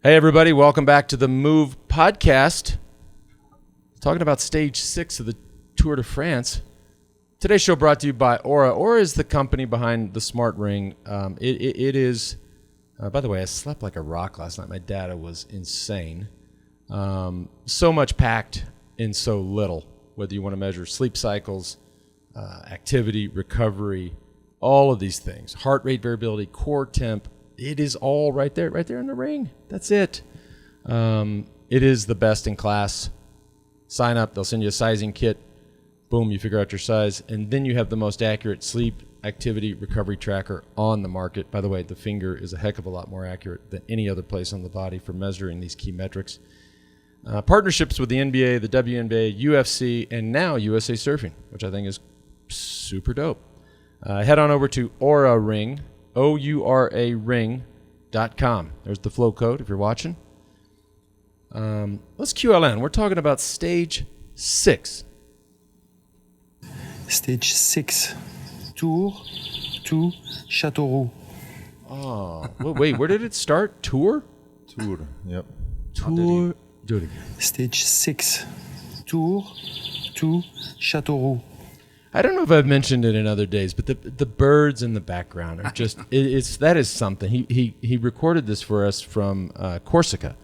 Hey, everybody. Welcome back to the Move podcast. Talking about stage 6 of the Tour de France. Today's show brought to you by Aura. Aura is the company behind the smart ring. It is, by the way, I slept like a rock last night. My data was insane. So much packed in so little, whether you want to measure sleep cycles, activity, recovery, all of these things, heart rate variability, core temp. It is all right there in the ring. That's it. It is the best in class. Sign up. They'll send you a sizing kit. Boom, you figure out your size. And then you have the most accurate sleep, activity, recovery tracker on the market. By the way, the finger is a heck of a lot more accurate than any other place on the body for measuring these key metrics. Partnerships with the NBA, the WNBA, UFC, and now USA Surfing, which I think is super dope. Head on over to Aura Ring. OURA ring.com. There's the flow code if you're watching. Let's QLN. We're talking about stage 6. Stage 6. Tour to Châteauroux. Oh, wait, where did it start? Tour? Tour, yep. Tour. Do it again. Stage 6. Tour to Châteauroux. I don't know if I've mentioned it in other days, but the birds in the background are just that is something. He recorded this for us from Corsica.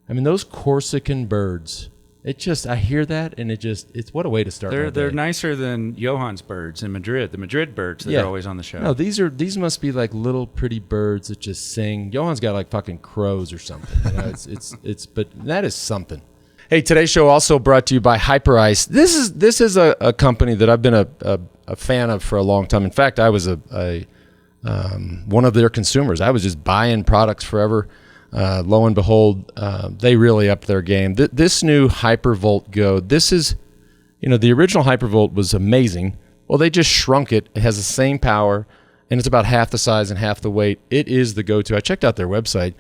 I mean, those Corsican birds. I hear that and it's what a way to start. They're nicer than Johann's birds in Madrid. The Madrid birds that are always on the show. No, these must be like little pretty birds that just sing. Johann's got like fucking crows or something. You know, but that is something. Hey, today's show also brought to you by Hyperice. This is a company that I've been a fan of for a long time. In fact, I was one of their consumers. I was just buying products forever. Lo and behold, they really upped their game. This new Hypervolt Go, this is, the original Hypervolt was amazing. Well, they just shrunk it. It has the same power, and it's about half the size and half the weight. It is the go-to. I checked out their website.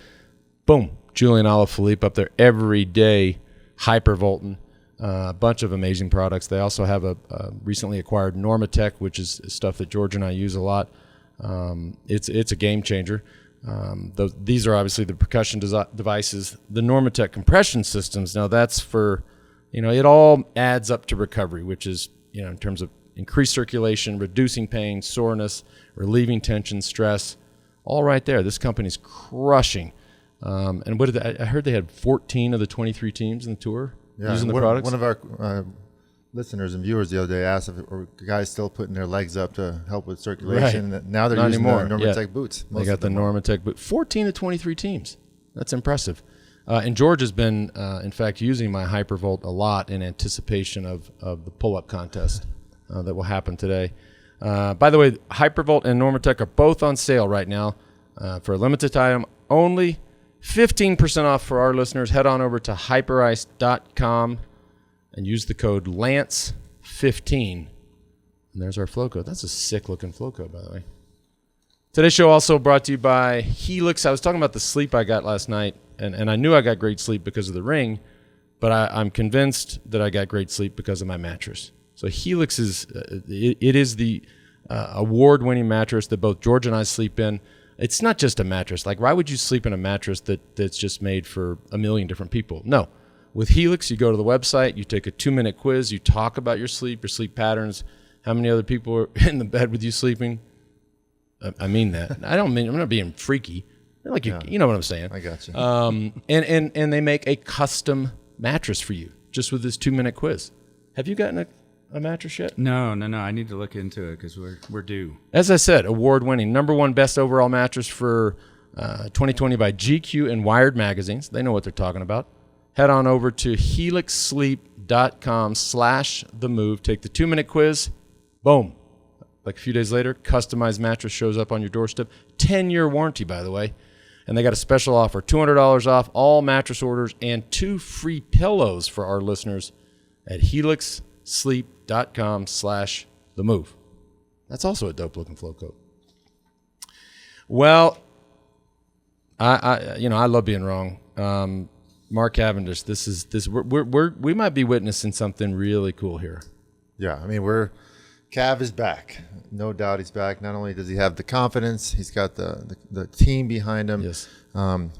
Boom, Julian Alaphilippe up there every day. Hypervolting, a bunch of amazing products. They also have a recently acquired Normatec, which is stuff that George and I use a lot. It's a game changer. These are obviously the percussion devices. The Normatec compression systems, now that's for, it all adds up to recovery, which is, in terms of increased circulation, reducing pain, soreness, relieving tension, stress, all right there. This company's crushing. And I heard they had 14 of the 23 teams in the tour using the products. One of our listeners and viewers the other day asked if guys still putting their legs up to help with circulation. Right. Now they're using the Normatec boots. They got the Normatec boots. 14 of 23 teams. That's impressive. And George has been, in fact, using my Hypervolt a lot in anticipation of the pull-up contest that will happen today. By the way, Hypervolt and Normatec are both on sale right now for a limited time only. 15% off for our listeners. Head on over to hyperice.com and use the code LANCE15. And there's our flow code. That's a sick looking flow code, by the way. Today's show also brought to you by Helix. I was talking about the sleep I got last night, and I knew I got great sleep because of the ring, but I'm convinced that I got great sleep because of my mattress. So Helix is the award-winning mattress that both George and I sleep in. It's not just a mattress. Like, why would you sleep in a mattress that's just made for a million different people? No. With Helix, you go to the website, you take a 2-minute quiz, you talk about your sleep patterns, how many other people are in the bed with you sleeping. I mean that. I'm not being freaky. Like, you know what I'm saying. I got you. And they make a custom mattress for you just with this 2-minute quiz. Have you gotten a mattress yet? No. I need to look into it because we're due. As I said, award-winning, #1 best overall mattress for 2020 by GQ and Wired magazines. They know what they're talking about. Head on over to helixsleep.com/themove. Take the 2-minute quiz. Boom. Like a few days later, customized mattress shows up on your doorstep. 10-year warranty, by the way. And they got a special offer, $200 off all mattress orders and 2 free pillows for our listeners at helixsleep.com/themove. That's also a dope looking flow code. Well, I love being wrong. Mark Cavendish, we might be witnessing something really cool here. Yeah, I mean, we're Cav is back. No doubt he's back. Not only does he have the confidence, he's got the team behind him. Yes.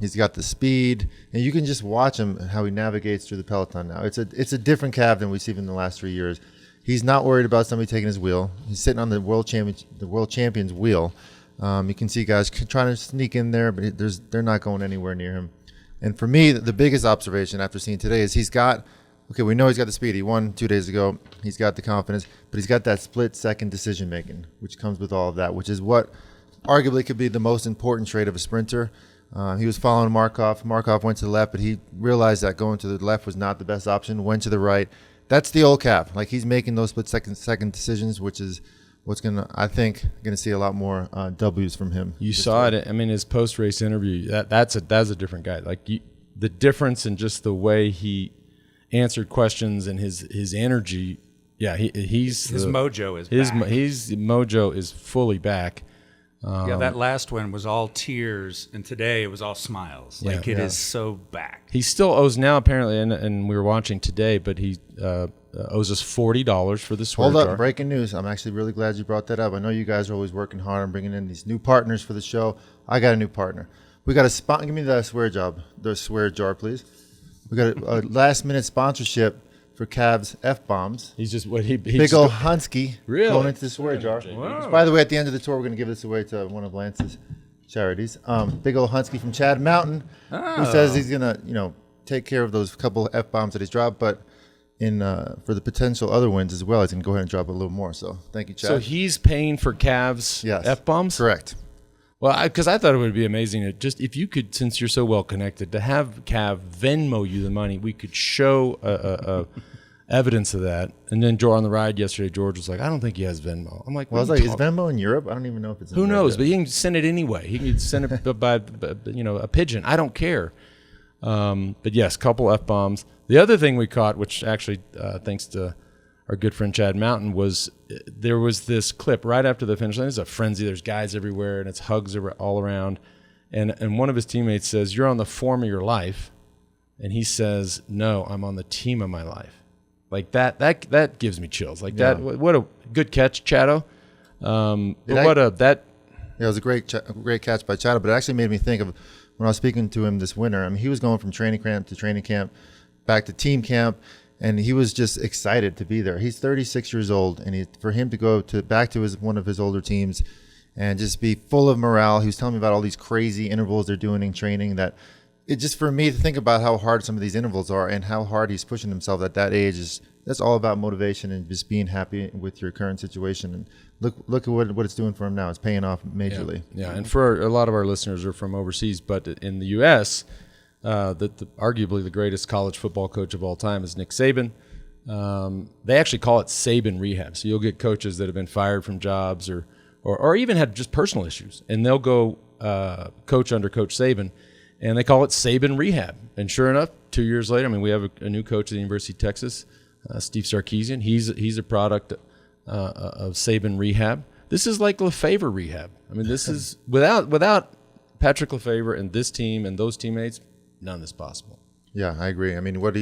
He's got the speed, and you can just watch him how he navigates through the peloton now. It's a different Cav than we've seen in the last 3 years. He's not worried about somebody taking his wheel. He's sitting on the world champion's wheel. You can see guys trying to sneak in there, but they're not going anywhere near him. And for me, the biggest observation after seeing today is we know he's got the speed. He won 2 days ago. He's got the confidence, but he's got that split-second decision-making, which comes with all of that, which is what arguably could be the most important trait of a sprinter. He was following Markov. Markov went to the left, but he realized that going to the left was not the best option, went to the right. That's the old Cav. Like, he's making those split-second decisions, which is what's I think, going to see a lot more W's from him. You saw it. I mean, his post-race interview, that's a different guy. Like, the difference in just the way he answered questions and his energy. Yeah, his mojo is back. His mojo is fully back. That last one was all tears, and today it was all smiles. Like, it is so back. He still owes now, apparently, and we were watching today, but he owes us $40 for the swear jar. Hold up, breaking news. I'm actually really glad you brought that up. I know you guys are always working hard on bringing in these new partners for the show. I got a new partner. We got a give me the swear jar, please. We got a last-minute sponsorship for Cav's F-bombs. He's just big old Hunsky really? Going into the swear jar. Wow. By the way, at the end of the tour, we're going to give this away to one of Lance's charities. Big old Hunsky from Chad Mountain, who says he's going to, take care of those couple F-bombs that he's dropped, but for the potential other wins as well, he's going to go ahead and drop a little more. So thank you, Chad. So he's paying for Cav's F-bombs? Correct. Well, because I thought it would be amazing if you could, since you're so well connected, to have Cav Venmo you the money. We could show evidence of that. And then on the ride yesterday, George was like, "I don't think he has Venmo." I'm like, "Well, I was like, is Venmo in Europe? I don't even know if it's." Who knows? But he can send it anyway. He can send it by a pigeon. I don't care. But yes, couple F-bombs. The other thing we caught, which actually thanks to our good friend Chad Mountain, was there was this clip right after the finish line. There's a frenzy. There's guys everywhere, and it's hugs all around. And one of his teammates says, "You're on the form of your life," and he says, "No, I'm on the team of my life." Like that gives me chills. Like that. What a good catch, Chato. It was a great catch by Chato. But it actually made me think of when I was speaking to him this winter. I mean, he was going from training camp to training camp, back to team camp. And he was just excited to be there. He's 36 years old, and for him to go back to one of his older teams and just be full of morale. He was telling me about all these crazy intervals they're doing in training. That it just, for me to think about how hard some of these intervals are and how hard he's pushing himself at that age, that's all about motivation and just being happy with your current situation. And look at what it's doing for him now. It's paying off majorly. Yeah. And for a lot of our listeners are from overseas, but in the U.S., arguably the greatest college football coach of all time is Nick Saban. They actually call it Saban rehab. So you'll get coaches that have been fired from jobs or even had just personal issues, and they'll go coach under Coach Saban, and they call it Saban rehab. And sure enough, 2 years later, I mean, we have a new coach at the University of Texas, Steve Sarkisian. He's a product of Saban rehab. This is like Lefevre rehab. I mean, this is without Patrick Lefevre and this team and those teammates, none of this possible. Yeah, I agree. I mean, like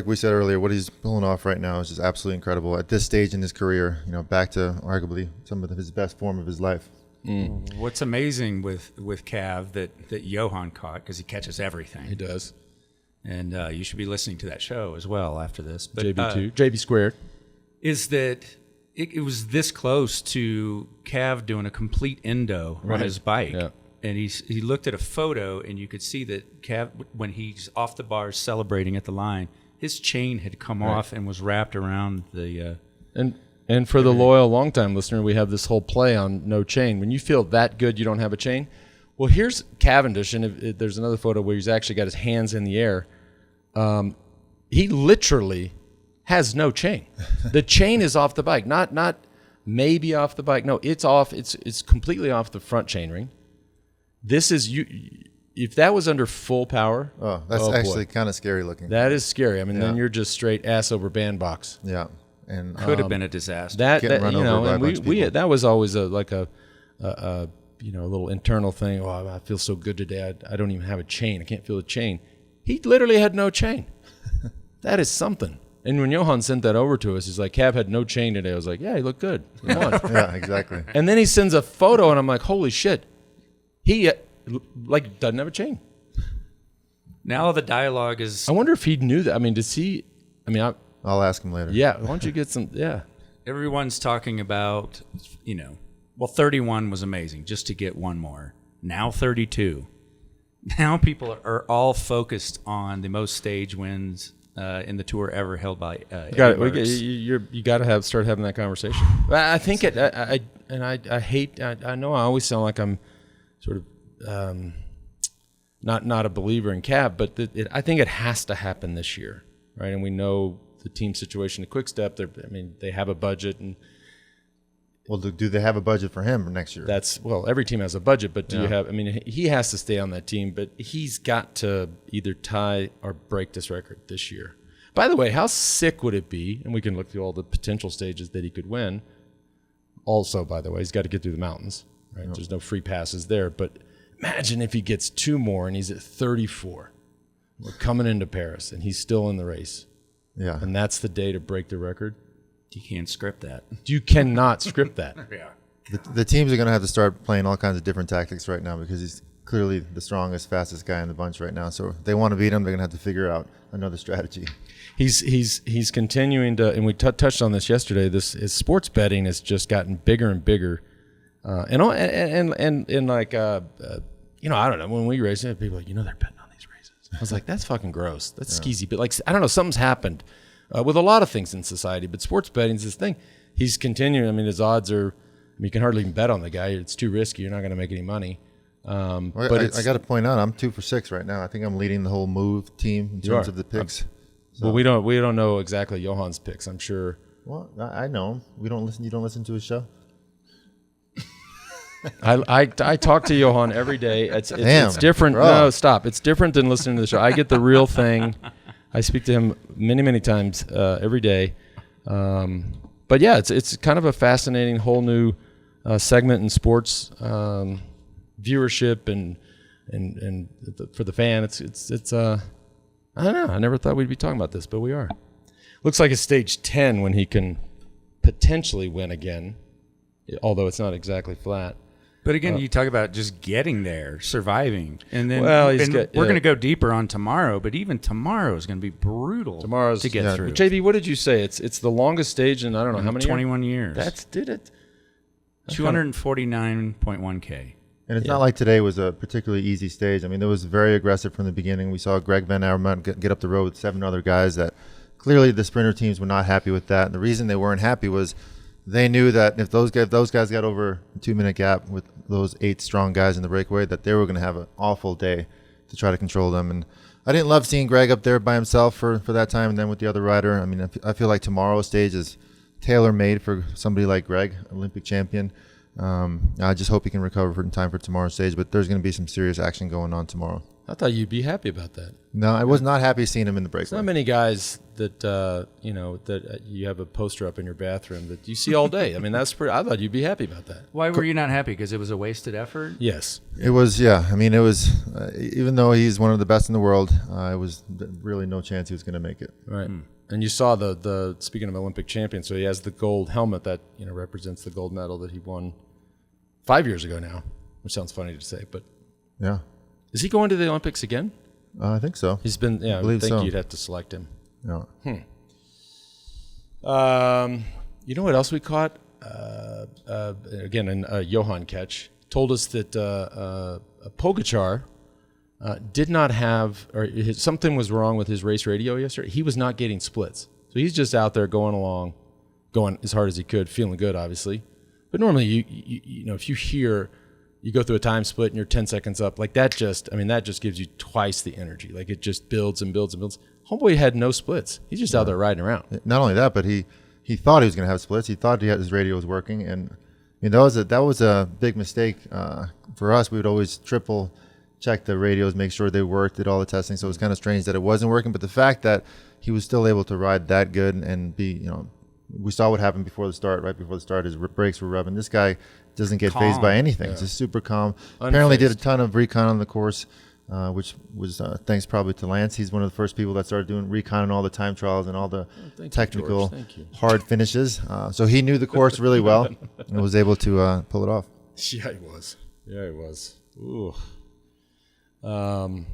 we said earlier, what he's pulling off right now is just absolutely incredible. At this stage in his career, back to arguably some of his best form of his life. What's amazing with Cav that Johan caught, because he catches everything. He does. And you should be listening to that show as well after this. But, JB2, JB squared. Is that it was this close to Cav doing a complete endo on his bike. Yeah. And he looked at a photo, and you could see that Cav, when he's off the bars celebrating at the line, his chain had come off and was wrapped around the. And for the loyal, long-time listener, we have this whole play on no chain. When you feel that good, you don't have a chain. Well, here's Cavendish, and there's another photo where he's actually got his hands in the air. He literally has no chain. The chain is off the bike, not maybe off the bike. No, it's off. It's completely off the front chain ring. This is you. If that was under full power, that's actually kind of scary looking. That is scary. I mean, then you're just straight ass over bandbox. Yeah, and could have been a disaster. That that was always a little internal thing. Oh, I feel so good today. I don't even have a chain. I can't feel a chain. He literally had no chain. That is something. And when Johan sent that over to us, he's like, Cav had no chain today. I was like, yeah, he looked good. He won. Yeah, exactly. And then he sends a photo, and I'm like, holy shit. He, doesn't have a chain. Now the dialogue is... I wonder if he knew that. I mean, does he... I mean, I'll ask him later. yeah, why don't you get some... Yeah. Everyone's talking about, 31 was amazing just to get one more. Now 32. Now people are all focused on the most stage wins in the tour ever held by You got to start having that conversation. I think I know I always sound like I'm sort of not a believer in Cav, but I think it has to happen this year, right? And we know the team situation at Quick Step. They have a budget, and Well, do they have a budget for him for next year? every team has a budget, but do you have? I mean, he has to stay on that team, but he's got to either tie or break this record this year. By the way, how sick would it be? And we can look through all the potential stages that he could win. Also, by the way, he's got to get through the mountains. Right? There's no free passes there. But imagine if he gets 2 more and he's at 34. We're coming into Paris and he's still in the race. Yeah. And that's the day to break the record. You can't script that. You cannot script that. Yeah. The teams are going to have to start playing all kinds of different tactics right now because he's clearly the strongest, fastest guy in the bunch right now. So if they want to beat him, they're going to have to figure out another strategy. He's continuing to, and we touched on this yesterday. His sports betting has just gotten bigger and bigger, I don't know, when we race it, people are like, they're betting on these races. I was like, that's fucking gross. That's skeezy. But I don't know, something's happened with a lot of things in society. But sports betting is this thing. He's continuing. I mean, his odds are. You can hardly even bet on the guy. It's too risky. You're not going to make any money. But I got to point out, I'm 2 for 6 right now. I think I'm leading the whole move team in terms of the picks. Well, we don't know exactly Johan's picks. I'm sure. Well, I know him. You don't listen to his show? I talk to Johan every day. It's different. Bro. No, stop. It's different than listening to the show. I get the real thing. I speak to him many, many times every day. But yeah, it's kind of a fascinating whole new segment in sports viewership and for the fan. It's I don't know. I never thought we'd be talking about this, but we are. Looks like it's stage 10 when he can potentially win again, although it's not exactly flat. But again, you talk about just getting there, surviving, and then we're going to go deeper on tomorrow. But even tomorrow is going to be brutal. Tomorrow's to get through. JB, what did you say? It's the longest stage in I don't know how many 21 years. Did it. 249.1K. And it's not like today was a particularly easy stage. I mean, it was very aggressive from the beginning. We saw Greg Van Avermaet get up the road with 7 other guys that clearly the sprinter teams were not happy with that. And the reason they weren't happy was they knew that if those guys got over a 2-minute gap with those 8 strong guys in the breakaway, that they were going to have an awful day to try to control them. And I didn't love seeing Greg up there by himself for that time and then with the other rider. I mean, I feel like tomorrow's stage is tailor-made for somebody like Greg, Olympic champion. I just hope he can recover in time for tomorrow's stage, but there's going to be some serious action going on tomorrow. I thought you'd be happy about that. No, I was not happy seeing him in the breakaway. There's not many guys that that you have a poster up in your bathroom that you see all day. I mean, I thought you'd be happy about that. Why were you not happy? Because it was a wasted effort? Yes. It was, yeah. I mean, it was, even though he's one of the best in the world, it was really no chance he was going to make it. Right. And you saw the speaking of Olympic champion, so he has the gold helmet that represents the gold medal that he won 5 years ago now, which sounds funny to say, but yeah. Is he going to the Olympics again? I think so. He's been. Yeah, I believe think so. You'd have to select him. Yeah. You know what else we caught? Again, in Johan catch told us that Pogačar did not have, or something was wrong with his race radio yesterday. He was not getting splits, so he's just out there going along, going as hard as he could, feeling good, obviously. But normally, you know, if you hear you go through a time split and you're 10 seconds up, like that just gives you twice the energy. Like it just builds and builds and builds. Homeboy had no splits. He's just out there riding around. Not only that, but he thought he was going to have splits. He thought his radio was working, and that was a big mistake for us. We would always triple check the radios, make sure they worked, did all the testing. So it was kind of strange that it wasn't working. But the fact that he was still able to ride that good and be, we saw what happened before the start. Right before the start, his brakes were rubbing. This guy doesn't get phased by anything. He's just super calm. Apparently did a ton of recon on the course. which was thanks probably to Lance. He's one of the first people that started doing recon and all the time trials and all the technical hard finishes. So he knew the course really well and was able to pull it off. Yeah, he was. Ooh. All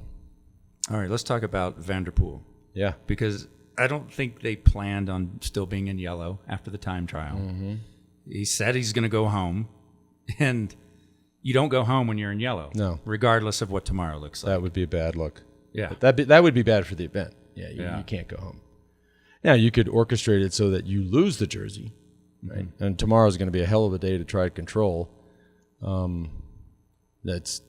right, let's talk about Vanderpoel. Yeah. Because I don't think they planned on still being in yellow after the time trial. Mm-hmm. He said he's going to go home, and you don't go home when you're in yellow. No. Regardless of what tomorrow looks like. That would be a bad look. Yeah. That would be bad for the event. Yeah, you can't go home. Now, you could orchestrate it so that you lose the jersey, right? Mm-hmm. And tomorrow's going to be a hell of a day to try to control. It's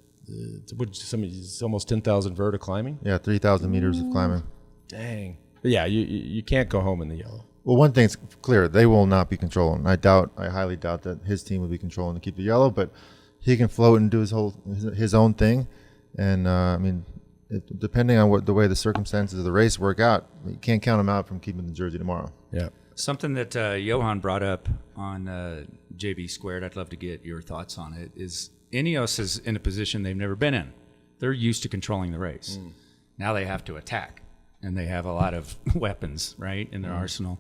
almost 10,000 vert of climbing. Yeah, 3,000 meters of climbing. Dang. But yeah, you can't go home in the yellow. Well, one thing's clear. They will not be controlling. I highly doubt that his team will be controlling to keep the yellow, but he can float and do his own thing. And, depending on the way the circumstances of the race work out, you can't count him out from keeping the jersey tomorrow. Yeah. Something that Johan brought up on JB Squared, I'd love to get your thoughts on it, is Ineos is in a position they've never been in. They're used to controlling the race. Now they have to attack, and they have a lot of weapons, right, in their arsenal.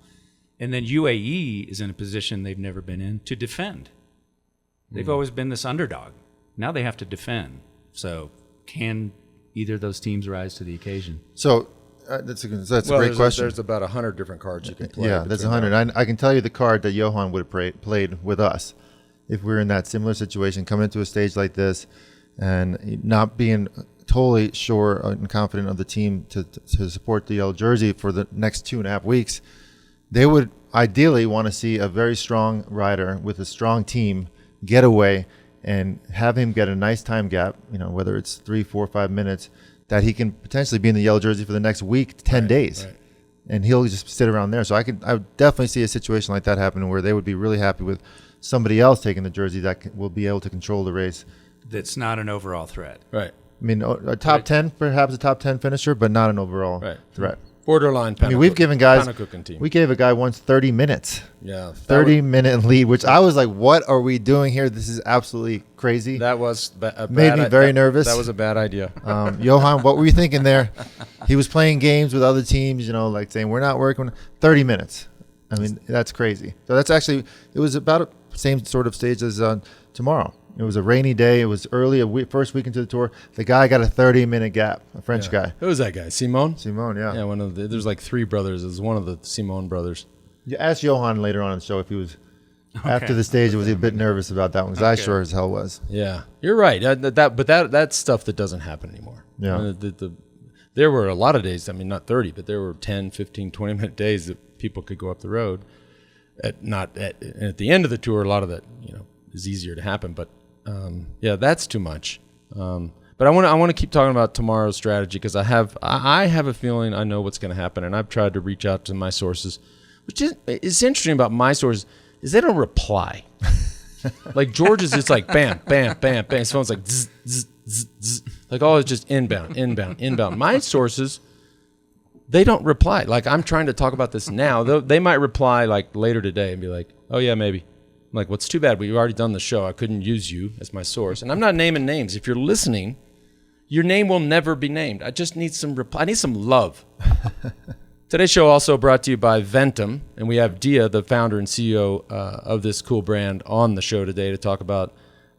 And then UAE is in a position they've never been in to defend. They've always been this underdog. Now they have to defend. So can either of those teams rise to the occasion? So that's a great question. There's about 100 different cards you can play. Yeah, there's 100. I can tell you the card that Johan would have played with us if we were in that similar situation, coming into a stage like this and not being totally sure and confident of the team to support the yellow jersey for the next 2.5 weeks. They would ideally want to see a very strong rider with a strong team get away and have him get a nice time gap, whether it's 3, 4, 5 minutes, that he can potentially be in the yellow jersey for the next week, 10 days. Right. And he'll just sit around there. So I would definitely see a situation like that happen where they would be really happy with somebody else taking the jersey that will be able to control the race. That's not an overall threat. Right. I mean, a top 10, perhaps a top 10 finisher, but not an overall threat. Borderline. I mean, we've given guys. Team. We gave a guy once 30 minutes. Yeah. 30-minute lead, which I was like, "What are we doing here? This is absolutely crazy." That was made me very nervous. That was a bad idea. Johan, what were you thinking there? He was playing games with other teams, like saying we're not working. 30 minutes. I mean, that's crazy. So that's actually it was about the same sort of stage as tomorrow. It was a rainy day. It was early, first week into the tour. The guy got a 30-minute gap, a French guy. Who was that guy? Simone? Simone, yeah. Yeah, there's like 3 brothers. It was one of the Simone brothers. You asked Johan later on in the show if he was, after the stage, was he a bit nervous about that one? Because I sure as hell was. Yeah, you're right. But that's stuff that doesn't happen anymore. Yeah. There were a lot of days, not 30, but there were 10, 15, 20-minute days that people could go up the road. At the end of the tour, a lot of that, is easier to happen. But that's too much. But I want to keep talking about tomorrow's strategy because I have a feeling I know what's going to happen, and I've tried to reach out to my sources, which is interesting about my sources is they don't reply. Like George's, it's like bam, bam, bam, bam. His phone's like zzz, zzz, zzz, zzz. Like it's just inbound, inbound, inbound. My sources, they don't reply. Like I'm trying to talk about this now. They might reply like later today and be like, oh yeah, maybe. I'm like, well, it's too bad. We've already done the show. I couldn't use you as my source. And I'm not naming names. If you're listening, your name will never be named. I just need some reply. I need some love. Today's show also brought to you by Ventum. And we have Dia, the founder and CEO of this cool brand, on the show today to talk about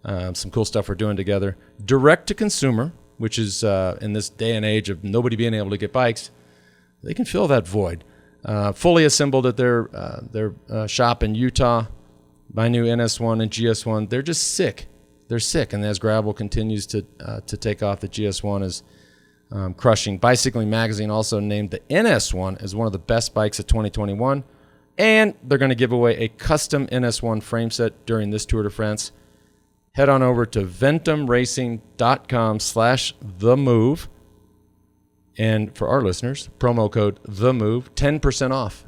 some cool stuff we're doing together. Direct to consumer, which is in this day and age of nobody being able to get bikes, they can fill that void. Fully assembled at their shop in Utah. My new NS1 and GS1, they're just sick. They're sick, and as gravel continues to take off, the GS1 is crushing. Bicycling Magazine also named the NS1 as one of the best bikes of 2021, and they're going to give away a custom NS1 frame set during this Tour de France. Head on over to ventumracing.com/themove, and for our listeners, promo code THEMOVE, 10% off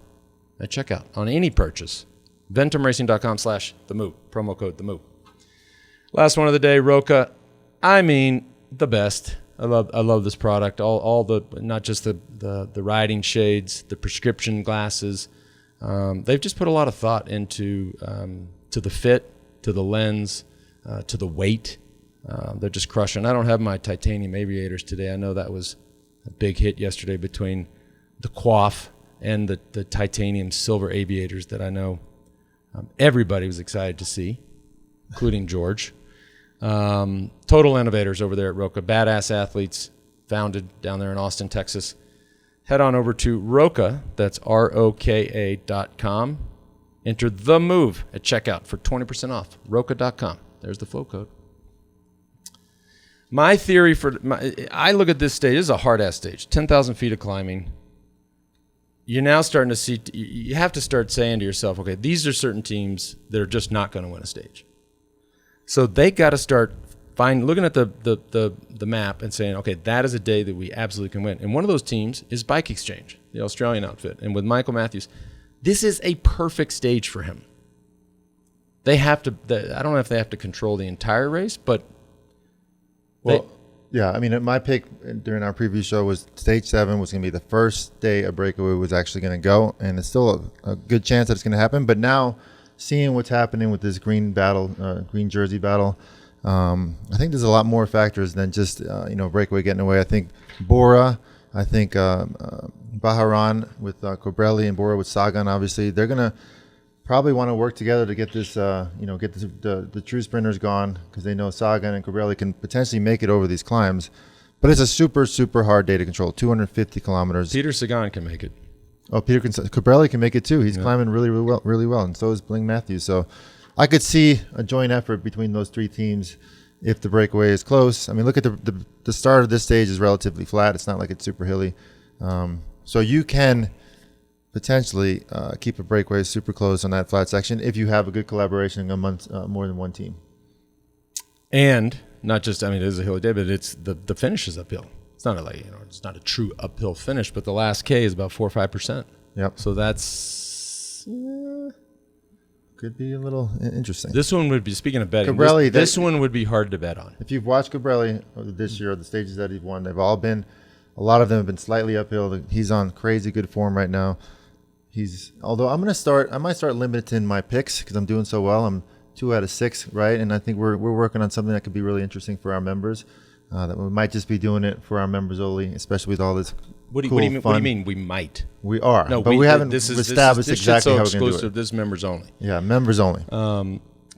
at checkout on any purchase. ventumracing.com/themove, promo code THEMOVE. Last one of the day, Roca. The best. I love this product. All the, not just the riding shades, the prescription glasses. They've just put a lot of thought into to the fit, to the lens, to the weight. They're just crushing. I don't have my titanium aviators today. I know that was a big hit yesterday between the Quaff and the titanium silver aviators that I know everybody was excited to see, including George. Total innovators over there at Roka. Badass athletes, founded down there in Austin, Texas. Head on over to Roka, that's ROKA.com. Enter the move at checkout for 20% off. Roka.com. There's the flow code. My theory I look at this stage, this is a hard ass stage, 10,000 feet of climbing. You're now starting to see, you have to start saying to yourself, okay, these are certain teams that are just not going to win a stage. So they got to start looking at the map and saying, okay, that is a day that we absolutely can win. And one of those teams is Bike Exchange, the Australian outfit. And with Michael Matthews, this is a perfect stage for him. They have to, I don't know if they have to control the entire race, but yeah, I mean, my pick during our preview show was Stage 7 was going to be the first day a breakaway was actually going to go, and it's still a good chance that it's going to happen. But now, seeing what's happening with this green jersey battle, I think there's a lot more factors than just breakaway getting away. I think Bora, I think Baharan with Cobrelli and Bora with Sagan. Obviously, they're going to probably want to work together to get this, the true sprinters gone, because they know Sagan and Cobrelli can potentially make it over these climbs. But it's a super, super hard day to control, 250 kilometers. Peter Sagan can make it. Oh, Cobrelli can make it too. He's climbing really well, and so is Bling Matthews. So I could see a joint effort between those three teams if the breakaway is close. I mean, look at the start of this stage is relatively flat. It's not like it's super hilly. So you can potentially keep a breakaway super close on that flat section if you have a good collaboration amongst more than one team. And not just, I mean, it is a hilly day, but it's the finish is uphill. It's not it's not a true uphill finish, but the last K is about 4 or 5%. Yep. So that's could be a little interesting. This one would be, speaking of betting, Cobrelli, this one would be hard to bet on. If you've watched Cobrelli this year, the stages that he's won, they've all been, a lot of them have been slightly uphill. He's on crazy good form right now. Although I might start limiting my picks because I'm doing so well. I'm 2 out of 6, right? And I think we're working on something that could be really interesting for our members. That we might just be doing it for our members only, especially with all this. What do you mean? We might. We are. No, but we haven't established exactly how we're going to do it. This is members only. Yeah, members only.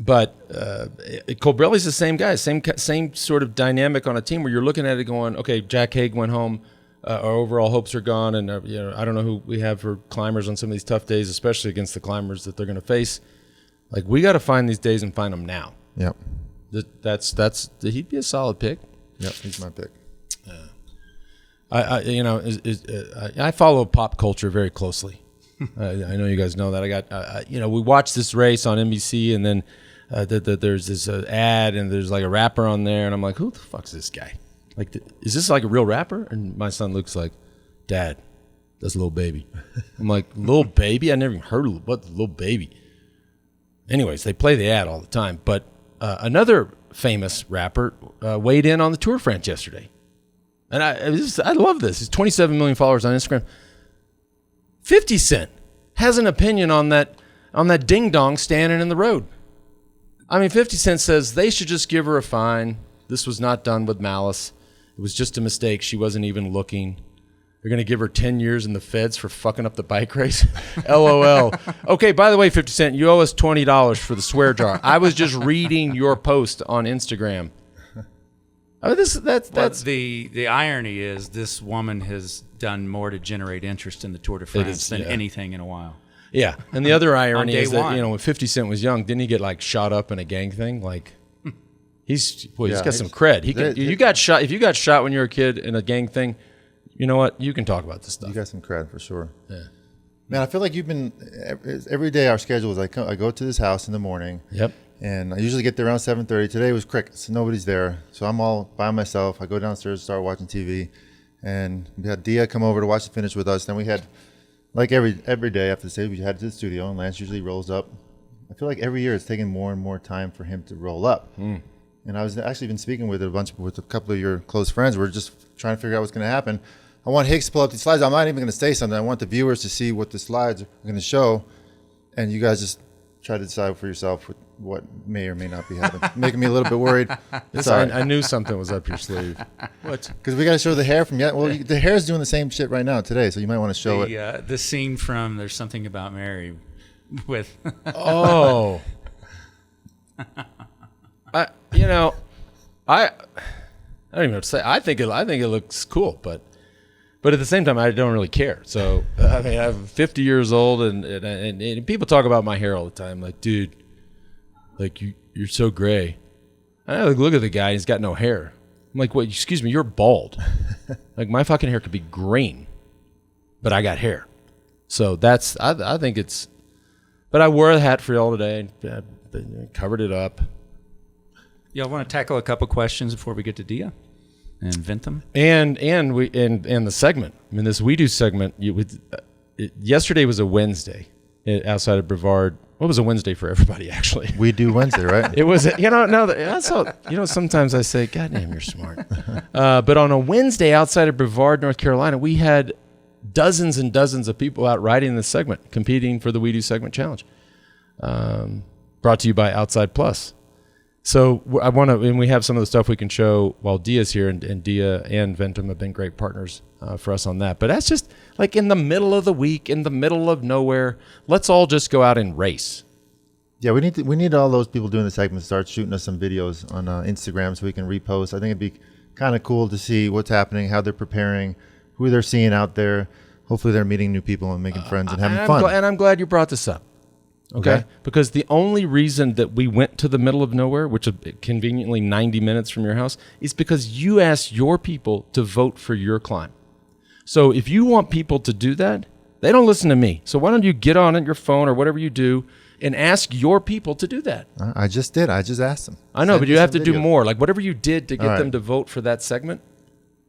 But Cobrelli's the same guy, same sort of dynamic on a team where you're looking at it going, okay, Jack Haig went home. Our overall hopes are gone, and I don't know who we have for climbers on some of these tough days, especially against the climbers that they're going to face. Like, we got to find these days and find them now. Yep. He'd be a solid pick. Yep, he's my pick. I follow pop culture very closely. I know you guys know that. I got we watched this race on NBC, and then there's this ad, and there's like a rapper on there, and I'm like, who the fuck's this guy? Like, is this like a real rapper? And my son Luke's like, Dad, that's Lil Baby. I'm like, Lil Baby? I never even heard of what Lil Baby. Anyways, they play the ad all the time. But another famous rapper weighed in on the Tour de France yesterday. And I love this. He's 27 million followers on Instagram. 50 Cent has an opinion on that ding-dong standing in the road. I mean, 50 Cent says they should just give her a fine. This was not done with malice. It was just a mistake. She wasn't even looking. They're going to give her 10 years in the feds for fucking up the bike race. LOL. Okay, by the way, 50 Cent, you owe us $20 for the swear jar. I was just reading your post on Instagram. I mean, that's the irony is this woman has done more to generate interest in the Tour de France than anything in a while. Yeah, and the other irony is that, one. When 50 Cent was young, didn't he get like shot up in a gang thing? Like, he's got some cred. You got shot. If you got shot when you were a kid in a gang thing, you know what? You can talk about this stuff. You got some cred for sure. Yeah. Man, I feel like you've been every day. Our schedule is I go to this house in the morning. Yep. And I usually get there around 7:30. Today was crickets. Nobody's there, so I'm all by myself. I go downstairs, start watching TV, and we had Dia come over to watch the finish with us. Then we had, like every day after the stage, we head to the studio, and Lance usually rolls up. I feel like every year it's taking more and more time for him to roll up. And I was actually been speaking with a couple of your close friends. We're just trying to figure out what's going to happen. I want Higgs to pull up these slides. I'm not even going to say something. I want the viewers to see what the slides are going to show, and you guys just try to decide for yourself what may or may not be happening, making me a little bit worried. I knew something was up your sleeve. What? Because we got to show the hair from the hair's doing the same shit right now today, so you might want to show it. The scene from There's Something About Mary with Oh. I don't even know what to say. I think it looks cool, but at the same time, I don't really care. So I mean, I'm 50 years old, and people talk about my hair all the time. Like, dude, like you're so gray. I look at the guy; he's got no hair. I'm like, what? Excuse me, you're bald. Like my fucking hair could be green, but I got hair. So I think it's. But I wore a hat for y'all today. Covered it up. Y'all want to tackle a couple questions before we get to Dia and Ventum? And the segment. I mean, this We Do segment. Yesterday was a Wednesday outside of Brevard. What was a Wednesday for everybody, actually? We Do Wednesday, right? It was, that's all, sometimes I say, God damn, you're smart. But on a Wednesday outside of Brevard, North Carolina, we had dozens and dozens of people out riding this segment, competing for the We Do segment challenge. Brought to you by Outside Plus. So I want to, and we have some of the stuff we can show while Dia's here, and Dia and Ventum have been great partners for us on that. But that's just like in the middle of the week, in the middle of nowhere. Let's all just go out and race. Yeah, we need all those people doing the segment to start shooting us some videos on Instagram so we can repost. I think it'd be kind of cool to see what's happening, how they're preparing, who they're seeing out there. Hopefully they're meeting new people and making friends and having fun. And I'm glad you brought this up. Okay. Because the only reason that we went to the middle of nowhere, which is conveniently 90 minutes from your house, is because you asked your people to vote for your climb. So if you want people to do that, they don't listen to me. So why don't you get on your phone or whatever you do and ask your people to do that? I just did. I just asked them. I know, but you have to do more. Like whatever you did to get them to vote for that segment.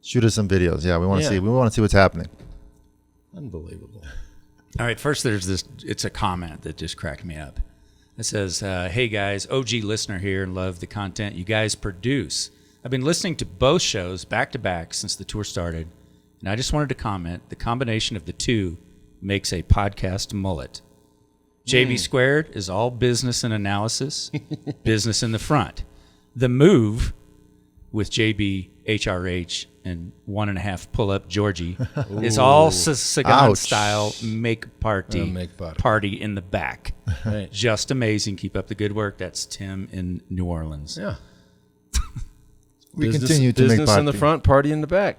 Shoot us some videos. Yeah, we want to see. We want to see what's happening. Unbelievable. All right, first there's this, it's a comment that just cracked me up. It says, hey guys, OG listener here and love the content you guys produce. I've been listening to both shows back to back since the tour started, and I just wanted to comment, the combination of the two makes a podcast mullet. JB Squared is all business and analysis, business in the front. The Move with JB, HRH, and 1.5 pull-up Georgie is all Sagan style make party in the back. Right. Just amazing. Keep up the good work. That's Tim in New Orleans. Yeah. We continue to make business in the front, party in the back.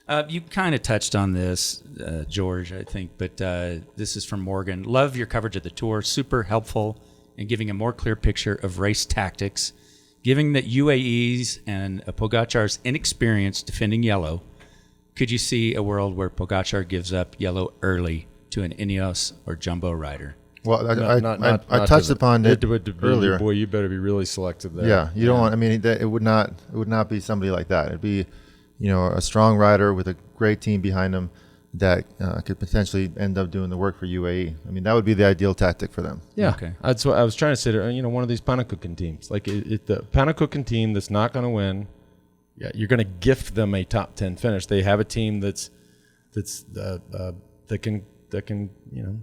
Yeah. You kind of touched on this, George, I think, but this is from Morgan. Love your coverage of the tour. Super helpful in giving a more clear picture of race tactics. Given that UAE's and Pogacar's inexperience defending yellow, could you see a world where Pogacar gives up yellow early to an Ineos or Jumbo rider? Well, I touched upon it earlier. Boy, you better be really selective there. Yeah, you don't want. I mean, it would not be somebody like that. It'd be, a strong rider with a great team behind him that could potentially end up doing the work for UAE. I mean, that would be the ideal tactic for them. Yeah, okay. That's what I was trying to say. One of these Panakukin teams, like the Panakukin team that's not going to win. Yeah, you're going to gift them a top 10 finish. They have a team that can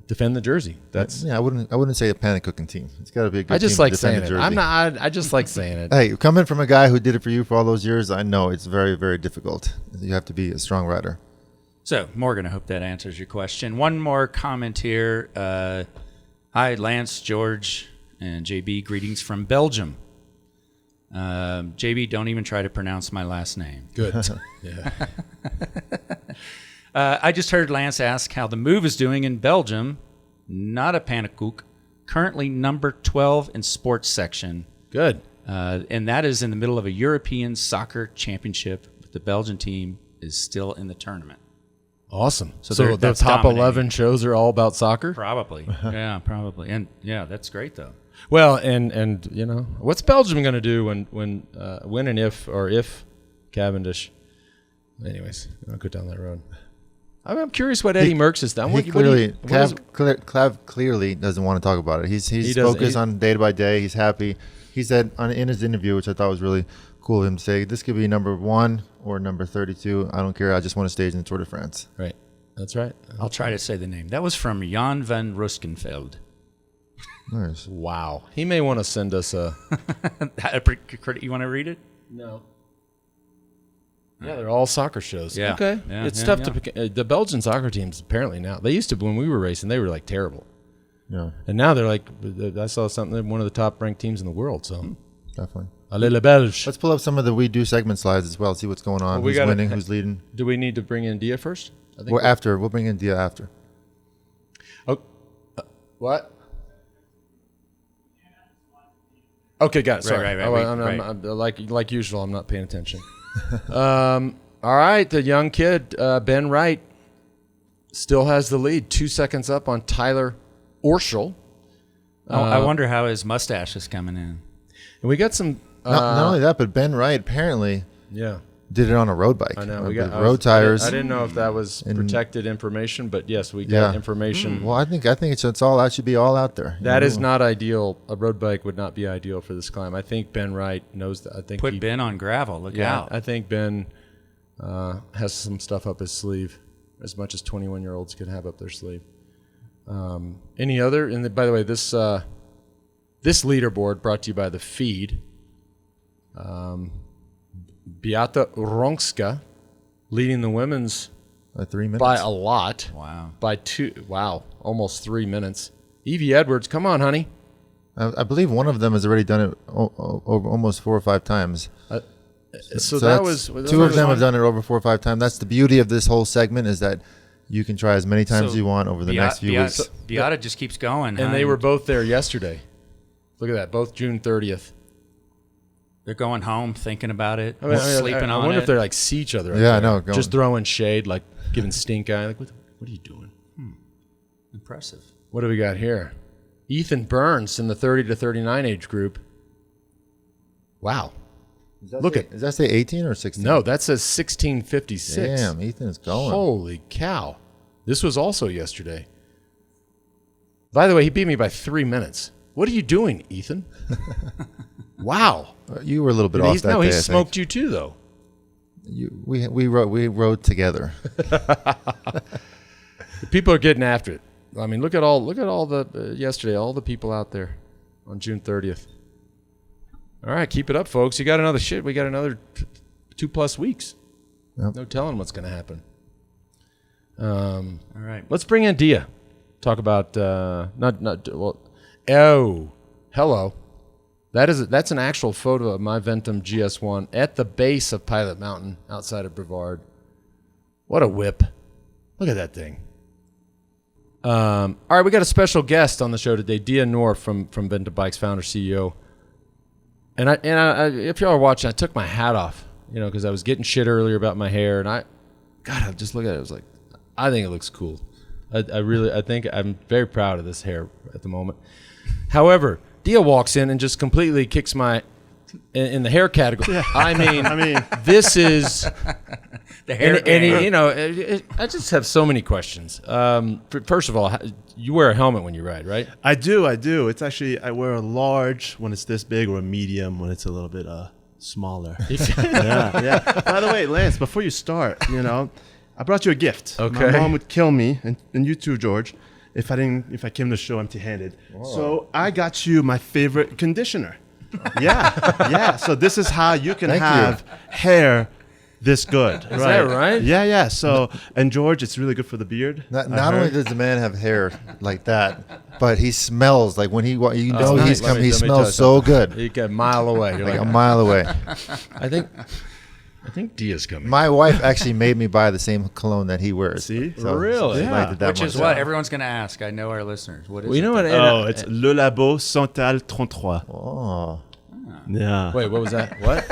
defend the jersey. That's I wouldn't say a Panakukin team. It's got to be a good. I just team like to saying defend it. the jersey. I just like saying it. Hey, coming from a guy who did it for you for all those years, I know it's very, very difficult. You have to be a strong rider. So, Morgan, I hope that answers your question. One more comment here. Hi, Lance, George, and JB. Greetings from Belgium. JB, don't even try to pronounce my last name. Good. Yeah. I just heard Lance ask how the Move is doing in Belgium. Not a Panakook. Currently number 12 in sports section. Good. And that is in the middle of a European soccer championship. But the Belgian team is still in the tournament. Awesome. So the top 11 shows are all about soccer? Probably. Yeah, probably. And yeah, that's great though. Well, and what's Belgium going to do when and if Cavendish? Anyways, I'll go down that road. I'm curious what Eddie Merckx has done. Clav clearly doesn't want to talk about it. He's focused on day by day. He's happy. He said in his interview, which I thought was really cool of him to say, this could be number 1 or number 32. I don't care. I just want to stage in the Tour de France. Right. That's right. I'll try to say the name. That was from Jan van Ruskenveld. Nice. Wow. He may want to send us a... You want to read it? No. Yeah, they're all soccer shows. Yeah. Okay. Yeah, It's yeah, tough yeah. to pick. The Belgian soccer teams, apparently now. They used to, when we were racing, they were like terrible. Yeah, And now they're like, I saw something, they're one of the top ranked teams in the world. So, definitely. allez les Belges. Let's pull up some of the We Do segment slides as well, see what's going on, Well, we who's gotta- winning, who's leading. Do we need to bring in Dia first? I think Well, after. We'll bring in Dia after. Oh, what? Okay, got it. Sorry. right, Oh, I'm like usual, I'm not paying attention. All right, the young kid, Ben Wright, still has the lead. 2 seconds up on Tyler Orschel. I wonder how his mustache is coming in. And we got some... Not only that, but Ben Wright apparently yeah. did it on a road bike. I know. We With got road tires. I didn't know if that was And- protected information, but yes, we got Yeah. information. Well, I think it's all that should be all out there. That is not ideal. A road bike would not be ideal for this climb. I think Ben Wright knows that. I think Put Ben on gravel. Look out. I think Ben has some stuff up his sleeve, as much as 21-year-olds could have up their sleeve. Any other? And by the way, this leaderboard brought to you by the Feed. Beata Ronska leading the women's 3 minutes. by a lot. Wow. By almost 3 minutes. Evie Edwards, come on, honey. I believe one of them has already done it over almost 4 or 5 times. So that that's- was two of them have done it over 4 or 5 times. That's the beauty of this whole segment, is that you can try as many times as you want over the next few weeks. Beata just keeps going. And they were both there yesterday. Look at that, both June 30th. They're going home, thinking about it, I sleeping on it. I wonder if they like see each other. Yeah, I out there. know, Just throwing shade, like giving stink eye. Like, what are you doing? Impressive. What do we got here? Ethan Burns in the 30 to 39 age group. Wow. Look at. Does that say 18 or 16? No, that says 1656. Damn, Ethan's going. Holy cow. This was also yesterday. By the way, he beat me by 3 minutes. What are you doing, Ethan? Wow. You were a little bit off that No, day, he I think. smoked you too, though. We rode together. People are getting after it. I mean, look at all the yesterday, all the people out there on June 30th. All right, keep it up, folks. You got another shit. We got another 2+ weeks. Yep. No telling what's going to happen. All right. Let's bring in Dia. Talk about hello. That's an actual photo of my Ventum GS1 at the base of Pilot Mountain outside of Brevard. What a whip. Look at that thing. All right, we got a special guest on the show today, Dia Noor from Ventum Bikes, founder, CEO. And I, if y'all are watching, I took my hat off, because I was getting shit earlier about my hair, and I just look at it. I was like, I think it looks cool. I think I'm very proud of this hair at the moment. However, Dia walks in and just completely kicks my in the hair category. Yeah. I mean, this is the hair. I just have so many questions. First of all, you wear a helmet when you ride, right? I do. It's actually, I wear a large when it's this big, or a medium when it's a little bit smaller. yeah. By the way, Lance, before you start, I brought you a gift. Okay. My mom would kill me, and you too, George, if I came to the show empty-handed. Whoa. So I got you my favorite conditioner. Yeah. So this is how you can have hair this good. Is that right? Yeah. So, and George, it's really good for the beard. Not only does the man have hair like that, but he smells like when he nice. he's coming. He Let me tell smells you so something. good, You get a mile away. You're like like, a mile away. I think Dia's coming. My wife actually made me buy the same cologne that he wears. See? So Really? she Yeah. liked it that Which much. is what everyone's going to ask. I know our listeners. What is Well, you know what? Oh, it's Le Labo Santal 33. Oh, Yeah. Wait, what was that? What?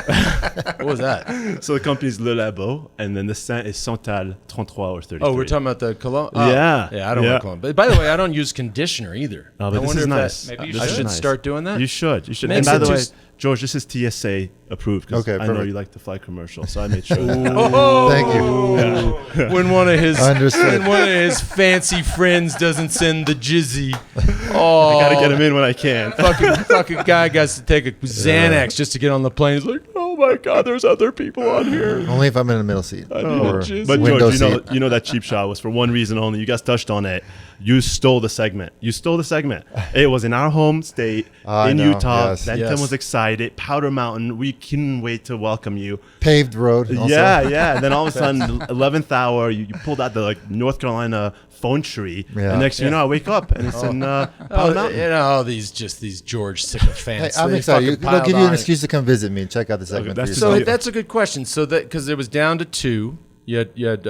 What was that? So the company's Le Labo, and then the scent is Santal 33 or 33. Oh, we're talking about the cologne? Oh, Yeah. Yeah, I don't Yeah. wear cologne. But by the way, I don't use conditioner either. Oh, but I this wonder is if nice. Maybe you I should. should Nice. start doing that. You should. Makes And by it the way, just- George, this is TSA approved. Okay, I know perfect. you like the fly commercial, so I made sure. thank you. When one of his Understood. when one of his fancy friends doesn't send the jizzy. Oh, I gotta get him in when I can. fucking guy got to take a Xanax just to get on the plane. He's like, oh my God, there's other people on here. Only if I'm in the middle seat. Or But window George, seat. you know that cheap shot was for one reason only. You guys touched on it. You stole the segment. It was in our home state I in know, Utah. yes. Bentham Yes. was excited. Powder Mountain. We couldn't wait to welcome you. Paved road. Also. Yeah. And then all of a sudden, 11th hour, you pulled out the like North Carolina phone tree. Yeah. And next thing you know, I wake up and it's in Powder Mountain. You know, these George Hey, sycophants. I'm They excited. fucking They'll piled give you an on. excuse to come visit me and check out the segment. that's for So yourself. that's a good question. So that because it was down to 2, you had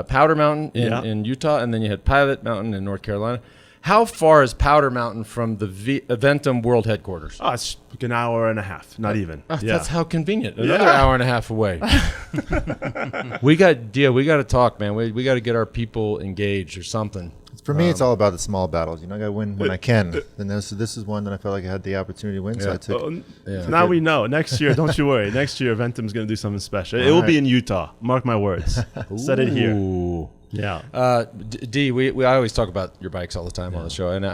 Powder Mountain in Utah, and then you had Pilot Mountain in North Carolina. How far is Powder Mountain from the Eventum World Headquarters? Oh, it's like an hour and a half, not even. That's how convenient. Another Yeah. hour and a half away. we got to talk, man. We got to get our people engaged or something. For me, it's all about the small battles. You know, I got to win when I can. And this is one that I felt like I had the opportunity to win, so I took. Now we know. Next year, don't you worry. Next year, Eventum's going to do something special. It will be in Utah. Mark my words. Said it here. Ooh. Yeah. D, we I always talk about your bikes all the time on the show, and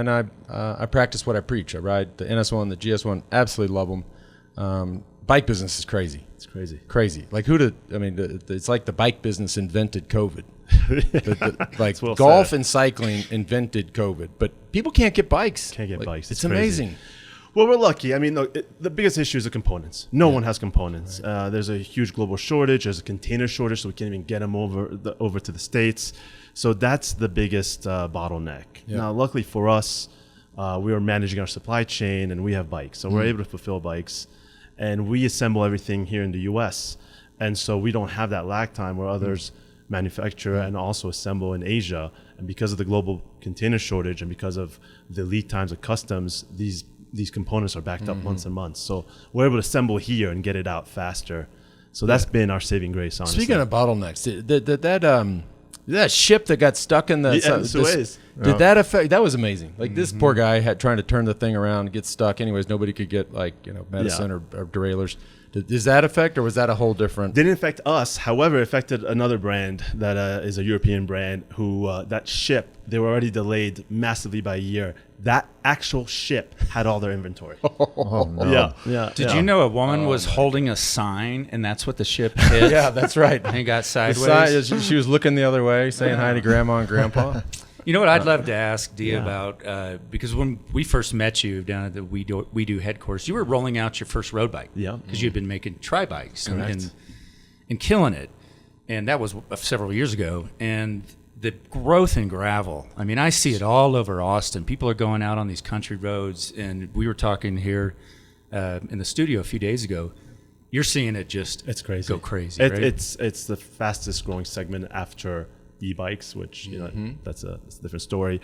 I practice what I preach. I ride the NS1, the GS1, absolutely love them. Bike business is crazy. It's crazy. Crazy. Like it's like the bike business invented COVID. Like well golf said. and cycling invented COVID, but people can't get bikes. Can't get Like, bikes. It's It's crazy. amazing. Well, we're lucky. I mean, look, the biggest issue is the components. No one has components. There's a huge global shortage. There's a container shortage, so we can't even get them over to the States. So that's the biggest bottleneck. Yeah. Now, luckily for us, we are managing our supply chain, and we have bikes. So we're able to fulfill bikes. And we assemble everything here in the U.S. And so we don't have that lag time where others manufacture and also assemble in Asia. And because of the global container shortage and because of the lead times of customs, these components are backed up months and months. So we're able to assemble here and get it out faster. So that's been our saving grace, honestly. Speaking of bottlenecks, that ship that got stuck in the Suez. did that affect? That was amazing. Like this poor guy had trying to turn the thing around and get stuck. Anyways, nobody could get medicine or derailleurs. Does that affect, or was that a whole different? Didn't affect us. However, it affected another brand that is a European brand who that ship, they were already delayed massively by a year. That actual ship had all their inventory. Oh, no. Yeah. Did you know a woman was holding a sign, and that's what the ship hit? Yeah, that's right. And got The sideways. she was looking the other way, saying hi to Grandma and Grandpa. You know what I'd love to ask Dee about, because when we first met you down at the We Do headquarters, you were rolling out your first road bike. Yeah. Because you'd been making tri-bikes and killing it. And that was several years ago. And the growth in gravel, I mean, I see it all over Austin. People are going out on these country roads. And we were talking here in the studio a few days ago. You're seeing it just It's crazy. go crazy, right? It's the fastest growing segment after e-bikes, which that's a different story.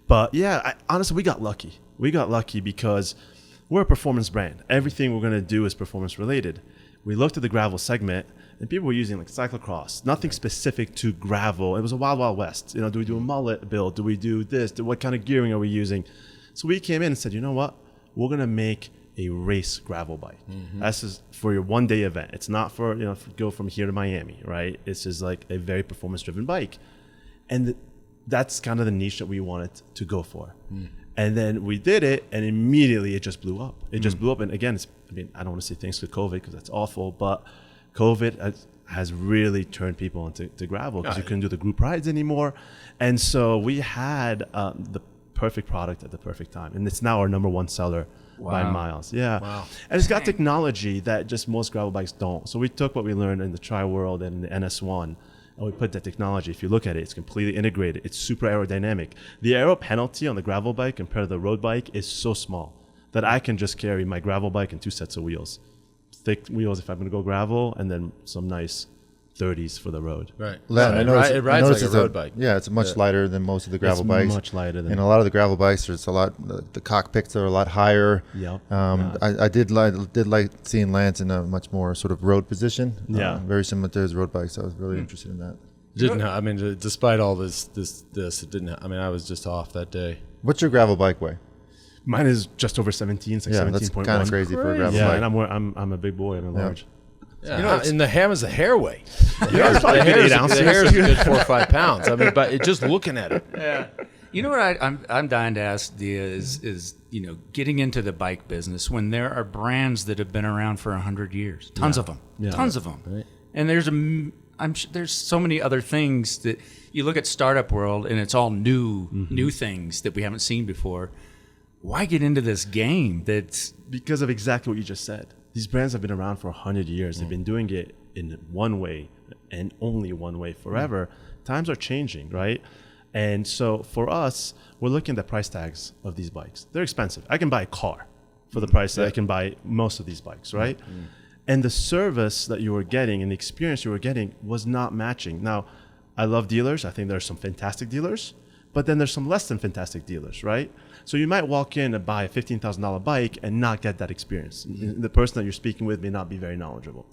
But yeah, honestly, we got lucky. We got lucky because we're a performance brand. Everything we're gonna do is performance related. We looked at the gravel segment, and people were using like cyclocross, nothing specific to gravel. It was a wild, wild west. You know, do we do a mullet build? Do we do this? What kind of gearing are we using? So we came in and said, you know what? We're gonna make a race gravel bike. That's just for your one-day event. It's not for, go from here to Miami, right? It's just like a very performance-driven bike. And that's kind of the niche that we wanted to go for. And then we did it, and immediately it just blew up. It just blew up. And again, I don't want to say thanks to COVID because that's awful, but COVID has really turned people into gravel because you couldn't do the group rides anymore. And so we had the perfect product at the perfect time. And it's now our number one seller by miles. Yeah. Wow. And it's got technology that just most gravel bikes don't. So we took what we learned in the Tri World and the NS1, and we put that technology. If you look at it, it's completely integrated. It's super aerodynamic. The aero penalty on the gravel bike compared to the road bike is so small that I can just carry my gravel bike and 2 sets of wheels. Thick wheels if I'm going to go gravel, and then some nice 30s for the road. Right. It rides like a road bike. Yeah, it's much lighter than most of the gravel bikes. Much lighter than. And a lot of the gravel bikes, there's a lot. The cockpits are a lot higher. Yep. I did like seeing Lance in a much more sort of road position. Yeah. Very similar to his road bikes. I was really interested in that. Despite all this, it didn't. I was just off that day. What's your gravel bike weigh? Mine is just over 17. It's like Yeah, that's 17.1. kind of crazy for a gravel Yeah, bike. and I'm a big boy. I'm large. Yeah, and the ham is the hair weight. It's probably The a good hair 8 is ounces. a good 4 or 5 pounds. But just looking at it. Yeah. You know what I'm dying to ask Dia is getting into the bike business when there are brands that have been around for 100 years, tons of them, Right. and I'm sure there's so many other things that you look at startup world and it's all new things that we haven't seen before. Why get into this game that's Because of exactly what you just said. These brands have been around for 100 years. They've been doing it in one way and only one way forever. Times are changing, right? And so for us, we're looking at the price tags of these bikes. They're expensive. I can buy a car for the price that I can buy most of these bikes, right? And the service that you were getting and the experience you were getting was not matching. Now, I love dealers. I think there are some fantastic dealers, but then there's some less than fantastic dealers, right? So you might walk in and buy a $15,000 bike and not get that experience. The person that you're speaking with may not be very knowledgeable.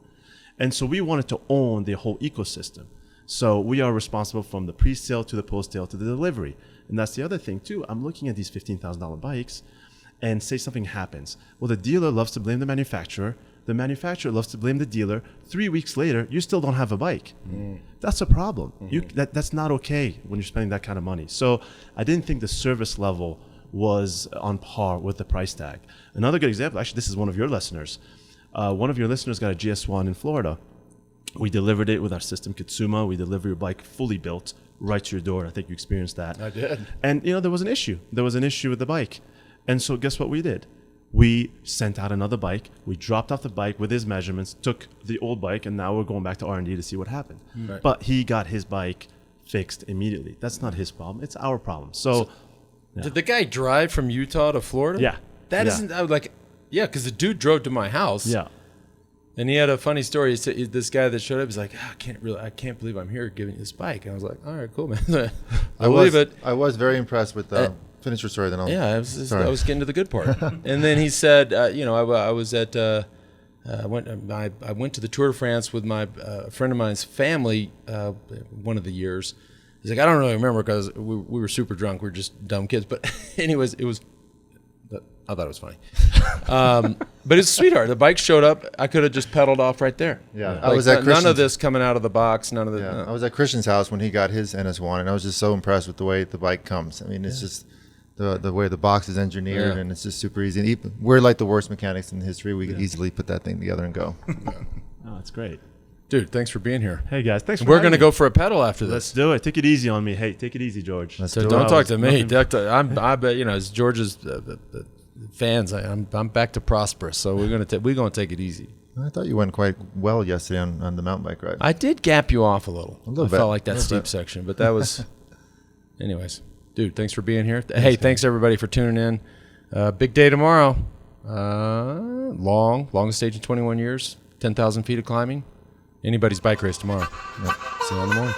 And so we wanted to own the whole ecosystem. So we are responsible from the pre-sale to the post-sale to the delivery. And that's the other thing too. I'm looking at these $15,000 bikes and say something happens. Well, the dealer loves to blame the manufacturer. The manufacturer loves to blame the dealer. 3 weeks later, you still don't have a bike. That's a problem. That's not okay when you're spending that kind of money. So I didn't think the service level was on par with the price tag. Another good example, actually, this is one of your listeners. One of your listeners got a GS1 in Florida. We delivered it with our system, Kitsuma. We delivered your bike fully built right to your door. I think you experienced that. I did. And, there was an issue. There was an issue with the bike. And so guess what we did? We sent out another bike. We dropped off the bike with his measurements, took the old bike, and now we're going back to R&D to see what happened. Right. But he got his bike fixed immediately. That's not his problem. It's our problem. So Did the guy drive from Utah to Florida? Yeah. That Yeah. isn't, I was like, yeah, because the dude drove to my house. yeah. And he had a funny story. He said, this guy that showed up, he's like, I can't believe I'm here giving you this bike. And I was like, all right, cool, man. I believe it. I was very impressed with finish your story. Then I'll. Yeah, I was getting to the good part. And then he said, I was at, I went to the Tour de France with my friend of mine's family one of the years. He's like, I don't really remember because we were super drunk. We were just dumb kids. But anyways, I thought it was funny. But it's a sweetheart. The bike showed up. I could have just pedaled off right there. Yeah. Like, I was at none Christian's. of this coming out of the box. None of the. Yeah, I was at Christian's house when he got his NS1, and I was just so impressed with the way the bike comes. I mean, it's just the way the box is engineered, and it's just super easy. And we're like the worst mechanics in history. We could easily put that thing together and go. Oh, that's great. Dude, thanks for being here. Hey, guys. Thanks for We're having going to me. go for a pedal after Let's this. do it. Take it easy on me. Hey, take it easy, George. Let's So do don't it. talk to me. nothing- I bet as George's fans, I'm back to prosperous. So we're gonna take it easy. I thought you went quite well yesterday on the mountain bike ride. I did gap you off a little. little I bit. felt like that A little steep bit. section, but that was. Anyways, dude, thanks for being here. Hey, thanks everybody for tuning in. Big day tomorrow. Longest stage in 21 years. 10,000 feet of climbing. Anybody's bike race tomorrow. See you in the morning.